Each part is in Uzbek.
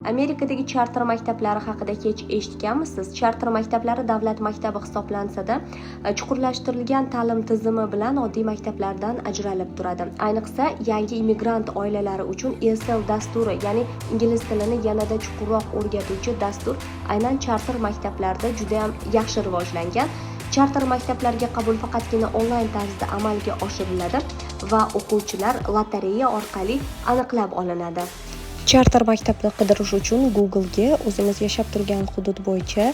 Amerikadagi charter maktablari haqida hech eshitganmisiz? Charter maktablari davlat maktabi hisoblansa-da, chuqurlashtirilgan ta'lim tizimi bilan oddiy maktablardan ajralib turadi. Ayniqsa, yangi immigrant oilalari uchun ESL dasturi, ya'ni ingliz tilini yanada chuqurroq o'rgatuvchi dastur aynan charter maktablarda juda ham yaxshi rivojlangan. Charter maktablarga qabul faqatgina onlayn tarzda amalga oshiriladi va o'quvchilar lotereya orqali aniqlab olinadi. Charter maktabni qidirish uchun Google'ga o'zimiz yashab turgan hudud bo'yicha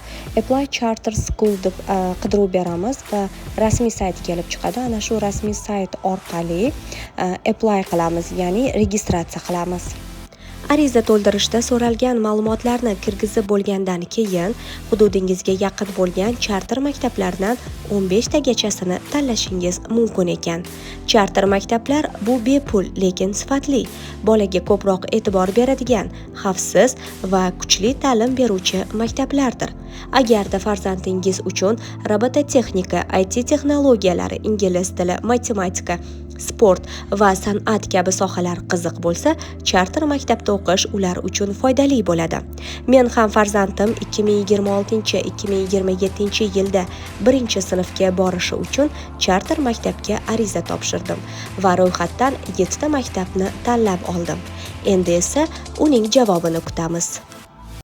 Apply Charter School deb qidiruv beramiz va rasmiy sayt kelib chiqadi. Ana shu rasmiy sayt orqali apply qilamiz, ya'ni registratsiya qilamiz. Ariza to'ldirishda so'ralgan ma'lumotlarni kirgizib bo'lgandan keyin hududingizga yaqin bo'lgan charter maktablaridan 15 tagachasini tanlashingiz mumkin ekan. Charter maktablar bu bepul, lekin sifatli, bolaga ko'proq e'tibor beradigan, xavfsiz va kuchli ta'lim beruvchi maktablardir. Agarda farzandingiz uchun robototexnika, IT texnologiyalari, ingliz tili, matematika, sport va san'at kabi sohalar qiziq bo'lsa, charter maktabda o'qish ular uchun foydali bo'ladi. Men ham farzandim 2026-2027 yilda 1-sinfga borishi uchun charter maktabga ariza topshirdim va ro'yxatdan 7 ta maktabni tanlab oldim. Endi esa uning javobini kutamiz.